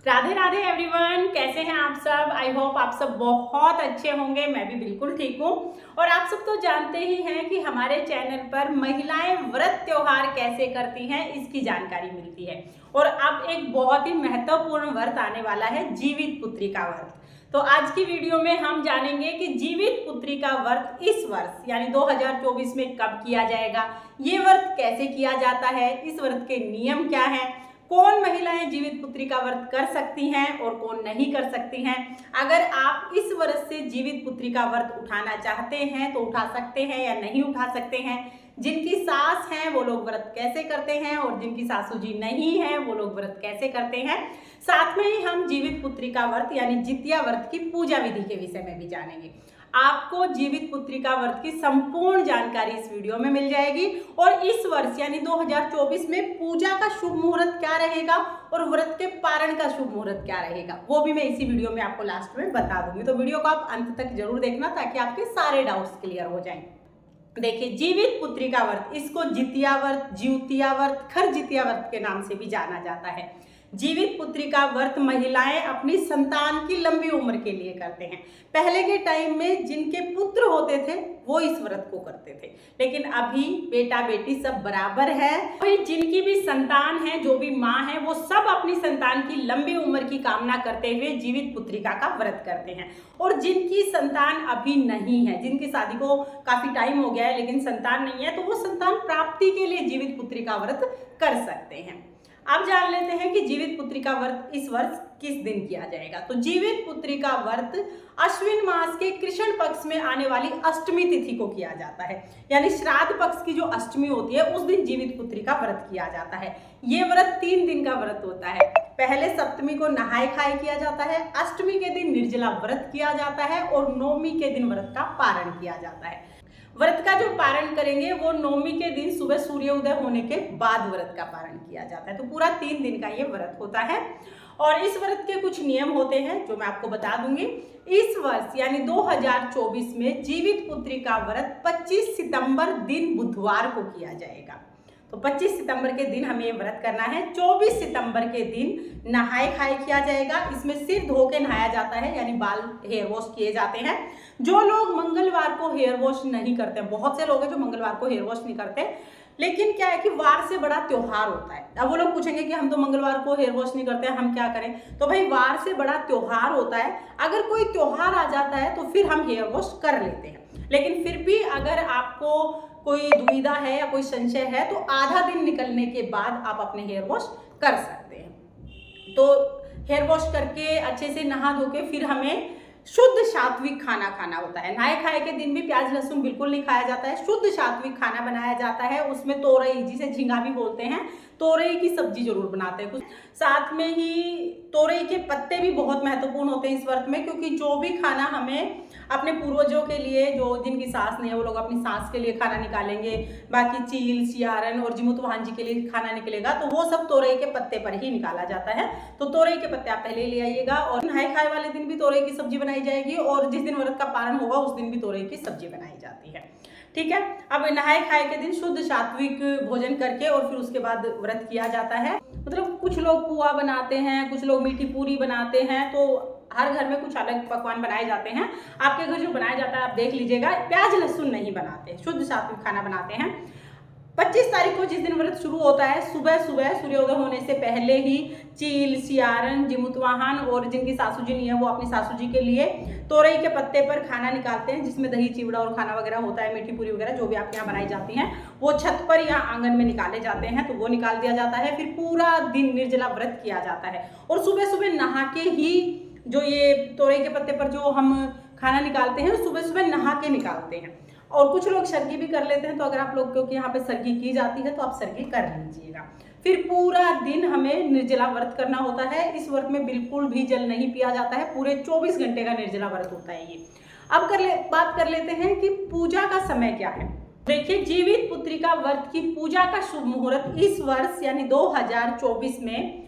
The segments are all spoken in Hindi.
राधे राधे एवरीवन, कैसे हैं आप सब। आई होप आप सब बहुत अच्छे होंगे। मैं भी बिल्कुल ठीक हूँ। और आप सब तो जानते ही हैं कि हमारे चैनल पर महिलाएं व्रत त्योहार कैसे करती हैं इसकी जानकारी मिलती है। और अब एक बहुत ही महत्वपूर्ण व्रत आने वाला है, जीवित पुत्री का व्रत। तो आज की वीडियो में हम जानेंगे कि जीवित पुत्री का व्रत इस वर्ष यानी 2024 में कब किया जाएगा, ये व्रत कैसे किया जाता है, इस व्रत के नियम क्या हैं, कौन महिलाएं जीवित पुत्री का व्रत कर सकती हैं और कौन नहीं कर सकती हैं। अगर आप इस वर्ष से जीवित पुत्री का व्रत उठाना चाहते हैं तो उठा सकते हैं या नहीं उठा सकते हैं। जिनकी सास हैं वो लोग व्रत कैसे करते हैं और जिनकी सासू जी नहीं है वो लोग व्रत कैसे करते हैं। साथ में ही हम जीवित पुत्री का व्रत यानी जितिया व्रत की पूजा विधि के विषय में भी जानेंगे। आपको जीवित पुत्री का व्रत की संपूर्ण जानकारी इस वीडियो में मिल जाएगी। और इस वर्ष यानी 2024 में पूजा का शुभ मुहूर्त क्या रहेगा और व्रत के पारण का शुभ मुहूर्त क्या रहेगा वो भी मैं इसी वीडियो में आपको लास्ट में बता दूंगी। तो वीडियो को आप अंत तक जरूर देखना ताकि आपके सारे डाउट्स क्लियर हो जाएं। देखिए, जीवित पुत्री का व्रत, इसको जितिया व्रत, ज्योतिया व्रत, खरजितिया व्रत के नाम से भी जाना जाता है। जीवित पुत्री का व्रत महिलाएं अपनी संतान की लंबी उम्र के लिए करते हैं। पहले के टाइम में जिनके पुत्र होते थे वो इस व्रत को करते थे, लेकिन अभी बेटा बेटी सब बराबर है। वही जिनकी भी संतान है, जो भी माँ है, वो सब अपनी संतान की लंबी उम्र की कामना करते हुए जीवित पुत्रिका का व्रत करते हैं। और जिनकी संतान अभी नहीं है, जिनकी शादी को काफी टाइम हो गया है लेकिन संतान नहीं है, तो वो संतान प्राप्ति के लिए जीवित पुत्री का व्रत कर सकते हैं। अब जान लेते हैं कि जीवित पुत्री का व्रत इस वर्ष किस दिन किया जाएगा। तो जीवित पुत्री का व्रत अश्विन मास के कृष्ण पक्ष में आने वाली अष्टमी तिथि को किया जाता है, यानी श्राद्ध पक्ष की जो अष्टमी होती है उस दिन जीवित पुत्री का व्रत किया जाता है। ये व्रत 3 दिन का व्रत होता है। पहले सप्तमी को नहाए खाए किया जाता है, अष्टमी के दिन निर्जला व्रत किया जाता है और नवमी के दिन व्रत का पारण किया जाता है। व्रत का जो पारण करेंगे वो नवमी के दिन सुबह सूर्योदय होने के बाद व्रत का पारण किया जाता है। तो पूरा 3 दिन का ये व्रत होता है। और इस व्रत के कुछ नियम होते हैं जो मैं आपको बता दूंगी। इस वर्ष यानी 2024 में जीवित पुत्री का व्रत 25 सितंबर दिन बुधवार को किया जाएगा। तो 25 सितंबर के दिन हमें ये व्रत करना है। 24 सितंबर के दिन नहाए खाए किया जाएगा। इसमें सिर धो के नहाया जाता है, यानी बाल हेयर वॉश किए जाते हैं। जो लोग मंगलवार को हेयर वॉश नहीं करते, बहुत से लोग हैं जो मंगलवार को हेयर वॉश नहीं करते, लेकिन क्या है कि वार से बड़ा त्योहार होता है। अब वो लोग पूछेंगे कि हम तो मंगलवार को हेयर वॉश नहीं करते, हम क्या करें। तो भाई, वार से बड़ा त्योहार होता है। अगर कोई त्योहार आ जाता है तो फिर हम हेयर वॉश कर लेते हैं, लेकिन फिर भी अगर आपको कोई दुविधा है या कोई संशय है तो आधा दिन निकलने के बाद आप अपने हेयर वॉश कर सकते हैं। तो हेयर वॉश करके अच्छे से नहा धो के फिर हमें शुद्ध सात्विक खाना खाना होता है। नहाए खाए के दिन भी प्याज लहसुन बिल्कुल नहीं खाया जाता है। शुद्ध सात्विक खाना बनाया जाता है। उसमें तोरई, जिसे झींगा भी बोलते हैं, तोरई की सब्जी जरूर बनाते हैं। कुछ साथ में ही तोरई के पत्ते भी बहुत महत्वपूर्ण होते हैं इस व्रत में, क्योंकि जो भी खाना हमें अपने पूर्वजों के लिए, जो जिनकी सास नहीं है वो लोग अपनी सास के लिए खाना निकालेंगे, बाकी चील, सियारन और जिमुत वाहन जी के लिए खाना निकलेगा, तो वो सब तोरई के पत्ते पर ही निकाला जाता है। तो तोरई के पत्ते आप पहले ले आइएगा। और नहाए खाए वाले दिन भी तोरई की सब्जी बनाई जाएगी और जिस दिन व्रत का पारण होगा उस दिन भी तोरई की सब्जी बनाई जाती है। ठीक है। अब नहाए खाए के दिन शुद्ध सात्विक भोजन करके और फिर उसके बाद व्रत किया जाता है। मतलब कुछ लोग पुआ बनाते हैं, कुछ लोग मीठी पूरी बनाते हैं, तो हर घर में कुछ अलग पकवान बनाए जाते हैं। आपके घर जो बनाया जाता है आप देख लीजिएगा। प्याज लहसुन नहीं बनाते, शुद्ध सात्विक खाना बनाते हैं। 25 तारीख को जिस दिन व्रत शुरू होता है, सुबह सुबह सूर्योदय होने से पहले ही चील, सियारन, जिमुतवाहन और जिनकी सासू जी नहीं है वो अपनी सासू जी के लिए तोरई के पत्ते पर खाना निकालते हैं, जिसमें दही चिवड़ा और खाना वगैरह होता है, मीठी पूरी वगैरह जो भी आपके यहाँ बनाई जाती हैं, वो छत पर या आंगन में निकाले जाते हैं। तो वो निकाल दिया जाता है। फिर पूरा दिन निर्जला व्रत किया जाता है। और सुबह सुबह नहा के ही जो ये तोरई के पत्ते पर जो हम खाना निकालते हैं सुबह सुबह नहा के निकालते हैं। और कुछ लोग सरगी भी कर लेते हैं। तो अगर आप लोग, क्योंकि यहाँ पे सरगी की जाती है, तो आप सरगी कर लीजिएगा। फिर पूरा दिन हमें निर्जला व्रत करना होता है। इस व्रत में बिल्कुल भी जल नहीं पिया जाता है। पूरे 24 घंटे का निर्जला व्रत होता है ये। अब बात कर लेते हैं कि पूजा का समय क्या है। देखिए, जीवित पुत्री का व्रत की पूजा का शुभ मुहूर्त इस वर्ष यानी 2024 में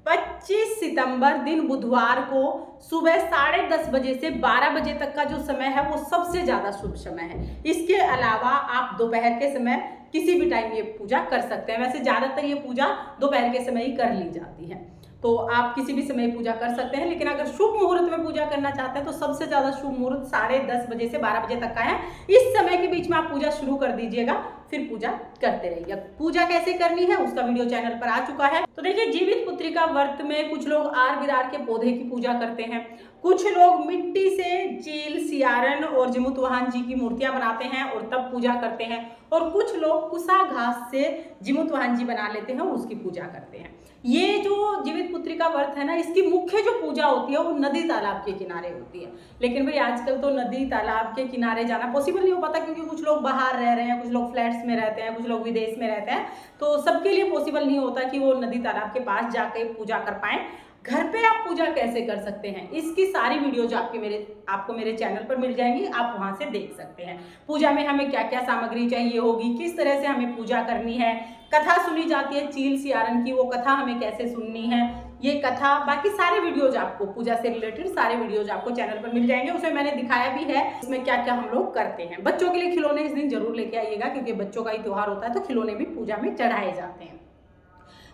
25 सितंबर दिन बुधवार को सुबह 10:30 बजे से 12 बजे तक का जो समय है वो सबसे ज़्यादा शुभ समय है। इसके अलावा आप दोपहर के समय किसी भी टाइम ये पूजा कर सकते हैं। वैसे ज़्यादातर ये पूजा दोपहर के समय ही कर ली जाती है। तो आप किसी भी समय पूजा कर सकते हैं। लेकिन अगर शुभ मुहूर्त में पूजा करना चाहते हैं तो सबसे ज़्यादा शुभ मुहूर्त 10:30 बजे से 12 बजे तक का है। इस समय के बीच में आप पूजा शुरू कर दीजिएगा, फिर पूजा करते रहिए। पूजा कैसे करनी है उसका वीडियो चैनल पर आ चुका है। तो देखिए, जीवित पुत्री का व्रत में कुछ लोग आर बिरार के पौधे की पूजा करते हैं, कुछ लोग मिट्टी से चील, सियारन और जिमुत वाहन जी की मूर्तियां बनाते हैं और तब पूजा करते हैं, और कुछ लोग कुसा घास से जिमुत वाहन जी बना लेते हैं और उसकी पूजा करते हैं। ये जो जीवित पुत्री का व्रत है ना, इसकी मुख्य जो पूजा होती है वो नदी तालाब के किनारे होती है। लेकिन भाई आजकल तो नदी तालाब के किनारे जाना पॉसिबल नहीं हो पाता, क्योंकि कुछ लोग बाहर रह रहे हैं, कुछ लोग फ्लैट्स में रहते हैं, कुछ लोग विदेश में रहते हैं, तो सबके लिए पॉसिबल नहीं होता कि वो नदी तालाब के पास जाकर पूजा कर पाएं। घर पे आप पूजा कैसे कर सकते हैं, इसकी सारी वीडियोज आपको मेरे चैनल पर मिल जाएंगी, आप वहां से देख सकते हैं। पूजा में हमें क्या क्या सामग्री चाहिए होगी, किस तरह से हमें पूजा करनी है, कथा सुनी जाती है चील सियारन की, वो कथा हमें कैसे सुननी है, ये कथा, बाकी सारे वीडियोज आपको पूजा से रिलेटेड सारे वीडियोज आपको चैनल पर मिल जाएंगे। उसमें मैंने दिखाया भी है इसमें क्या क्या हम लोग करते हैं। बच्चों के लिए खिलौने इस दिन जरूर लेके आइएगा, क्योंकि बच्चों का ही त्योहार होता है, तो खिलौने भी पूजा में चढ़ाए जाते हैं।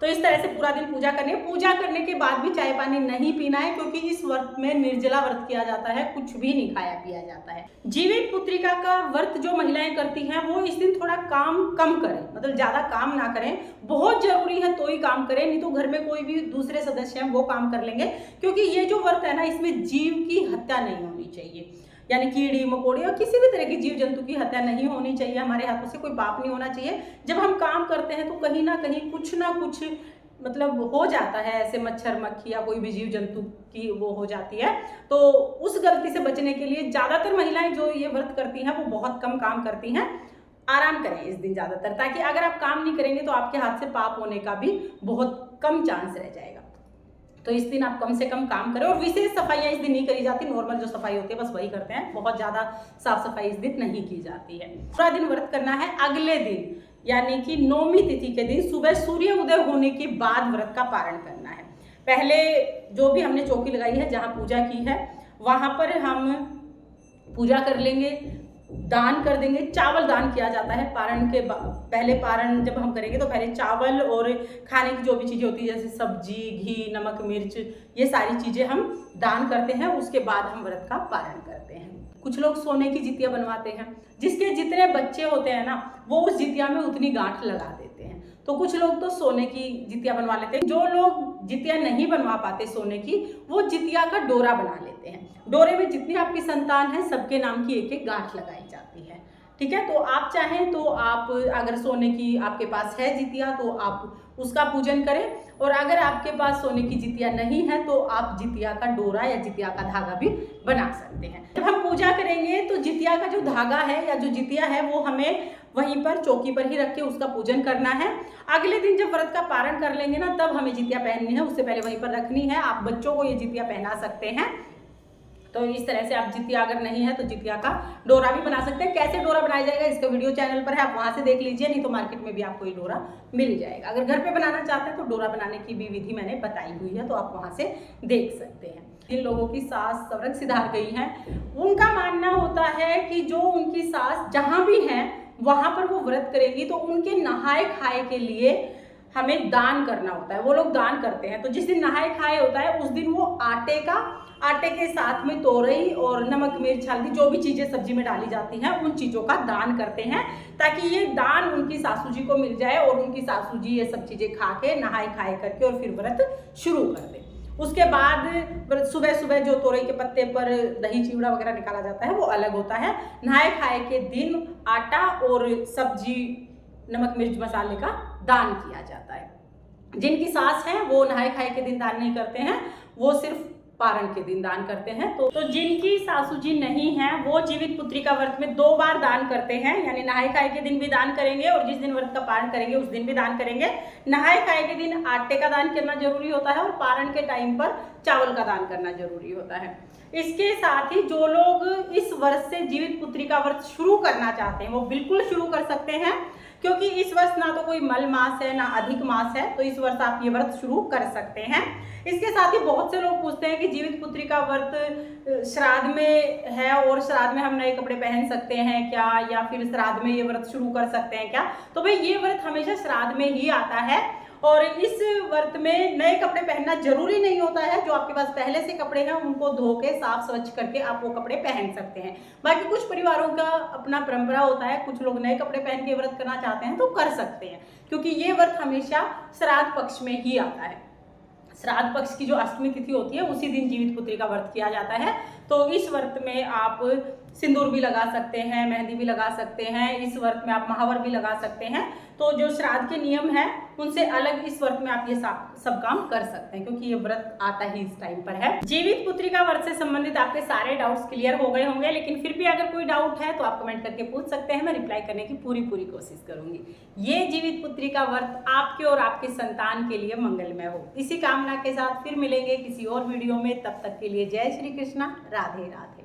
तो इस तरह से पूरा दिन पूजा करनी है। पूजा करने के बाद भी चाय पानी नहीं पीना है, क्योंकि इस व्रत में निर्जला व्रत किया जाता है, कुछ भी नहीं खाया पिया जाता है। जीवित पुत्रिका का व्रत जो महिलाएं करती हैं वो इस दिन थोड़ा काम कम करें, मतलब ज्यादा काम ना करें, बहुत जरूरी है तो ही काम करें, नहीं तो घर में कोई भी दूसरे सदस्य हैं वो काम कर लेंगे। क्योंकि ये जो व्रत है ना, इसमें जीव की हत्या नहीं होनी चाहिए, यानी कीड़ी मकोड़ी और किसी भी तरह की जीव जंतु की हत्या नहीं होनी चाहिए। हमारे हाथों से कोई पाप नहीं होना चाहिए। जब हम काम करते हैं तो कहीं ना कहीं कुछ ना कुछ मतलब हो जाता है, ऐसे मच्छर मक्खी या कोई भी जीव जंतु की वो हो जाती है। तो उस गलती से बचने के लिए ज्यादातर महिलाएं जो ये व्रत करती हैं वो बहुत कम काम करती हैं। आराम करें इस दिन ज्यादातर, ताकि अगर आप काम नहीं करेंगे तो आपके हाथ से पाप होने का भी बहुत कम चांस रह जाएगा। तो इस दिन आप कम से कम काम करें, और विशेष सफाइयाँ इस दिन नहीं करी जाती, नॉर्मल जो सफाई होती है बस वही करते हैं, बहुत ज़्यादा साफ सफाई इस दिन नहीं की जाती है। पूरा दिन व्रत करना है। अगले दिन यानी कि नौमी तिथि के दिन सुबह सूर्य उदय होने के बाद व्रत का पारण करना है। पहले जो भी हमने चौकी लगाई है, जहाँ पूजा की है, वहाँ पर हम पूजा कर लेंगे, दान कर देंगे। चावल दान किया जाता है पारण के पहले। पारण जब हम करेंगे तो पहले चावल और खाने की जो भी चीज़ें होती है, जैसे सब्जी, घी, नमक, मिर्च, ये सारी चीज़ें हम दान करते हैं। उसके बाद हम व्रत का पारण करते हैं। कुछ लोग सोने की जितिया बनवाते हैं, जिसके जितने बच्चे होते हैं ना, वो उस जितिया में उतनी गांठ लगा देते हैं। तो कुछ लोग तो सोने की जितिया बनवा लेते हैं। जो लोग जितिया नहीं बनवा पाते सोने की, वो जितिया का डोरा बना लेते हैं। डोरे में जितनी आपकी संतान है सबके नाम की एक एक गांठ लगाई जाती है। ठीक है, तो आप चाहें तो आप, अगर सोने की आपके पास है जितिया तो आप उसका पूजन करें, और अगर आपके पास सोने की जितिया नहीं है तो आप जितिया का डोरा या जितिया का धागा भी बना सकते हैं। जब हम पूजा करेंगे तो जितिया का जो धागा है या जो जितिया है वो हमें वहीं पर चौकी पर ही रख के उसका पूजन करना है। अगले दिन जब व्रत का पारण कर लेंगे ना, तब हमें जितिया पहननी है, उससे पहले वहीं पर रखनी है। आप बच्चों को ये जितिया पहना सकते हैं। तो इस तरह से आप जितिया अगर नहीं है तो जितिया का डोरा भी बना सकते हैं। कैसे डोरा बनाया जाएगा इसका वीडियो चैनल पर है, आप वहां से देख लीजिए, नहीं तो मार्केट में भी आपको ये डोरा मिल जाएगा। अगर घर पे बनाना चाहते हैं तो डोरा बनाने की भी विधि मैंने बताई हुई है, तो आप वहां से देख सकते हैं। जिन लोगों की सास सवरक सिधार गई है, उनका मानना होता है कि जो उनकी सास जहां भी है वहां पर वो व्रत करेगी, तो उनके नहाए खाए के लिए हमें दान करना होता है। वो लोग दान करते हैं। तो जिस दिन नहाए खाए होता है उस दिन वो आटे के साथ में तोरई और नमक, मिर्च, हल्दी, जो भी चीजें सब्जी में डाली जाती हैं, उन चीजों का दान करते हैं, ताकि ये दान उनकी सासू जी को मिल जाए और उनकी सासू जी ये सब चीजें खा के, नहाए खाए करके और फिर व्रत शुरू कर दे। उसके बाद सुबह सुबह जो तोरई के पत्ते पर दही चिवड़ा वगैरह निकाला जाता है वो अलग होता है। नहाए खाए के दिन आटा और सब्जी, नमक, मिर्च, मसाले का दान किया जाता है। जिनकी सास है वो नहाए खाए के दिन दान नहीं करते हैं, वो सिर्फ पारण के दिन दान करते हैं। तो जिनकी सासू जी नहीं है वो जीवित पुत्री का व्रत में 2 बार दान करते हैं, यानी नहाए खाए के दिन भी दान करेंगे और जिस दिन व्रत का पारण करेंगे उस दिन भी दान करेंगे। नहाए खाए के दिन आटे का दान करना जरूरी होता है और पारण के टाइम पर चावल का दान करना जरूरी होता है। इसके साथ ही जो लोग इस वर्ष से जीवित पुत्री का व्रत शुरू करना चाहते हैं वो बिल्कुल शुरू कर सकते हैं, क्योंकि इस वर्ष ना तो कोई मल मास है ना अधिक मास है, तो इस वर्ष आप ये व्रत शुरू कर सकते हैं। इसके साथ ही बहुत से लोग पूछते हैं कि जीवित पुत्री का व्रत श्राद्ध में है और श्राद्ध में हम नए कपड़े पहन सकते हैं क्या, या फिर श्राद्ध में ये व्रत शुरू कर सकते हैं क्या। तो भाई ये व्रत हमेशा श्राद्ध में ही आता है और इस व्रत में नए कपड़े पहनना जरूरी नहीं होता है। जो आपके पास पहले से कपड़े हैं उनको धो के साफ स्वच्छ करके आप वो कपड़े पहन सकते हैं। बाकी कुछ परिवारों का अपना परंपरा होता है, कुछ लोग नए कपड़े पहन के व्रत करना चाहते हैं तो कर सकते हैं, क्योंकि ये व्रत हमेशा श्राद्ध पक्ष में ही आता है। श्राद्ध पक्ष की जो अष्टमी तिथि होती है उसी दिन जीवित पुत्री का व्रत किया जाता है। तो इस व्रत में आप सिंदूर भी लगा सकते हैं, मेहंदी भी लगा सकते हैं, इस व्रत में आप महावर भी लगा सकते हैं। तो जो श्राद्ध के नियम है उनसे अलग इस व्रत में आप ये सब काम कर सकते हैं, क्योंकि ये व्रत आता ही इस टाइम पर है। जीवित पुत्री का व्रत से संबंधित आपके सारे डाउट्स क्लियर हो गए होंगे, लेकिन फिर भी अगर कोई डाउट है तो आप कमेंट करके पूछ सकते हैं, मैं रिप्लाई करने की पूरी कोशिश करूंगी। ये जीवित पुत्री का व्रत आपके और आपके संतान के लिए मंगलमय हो, इसी कामना के साथ फिर मिलेंगे किसी और वीडियो में। तब तक के लिए जय श्री कृष्णा, राधे राधे।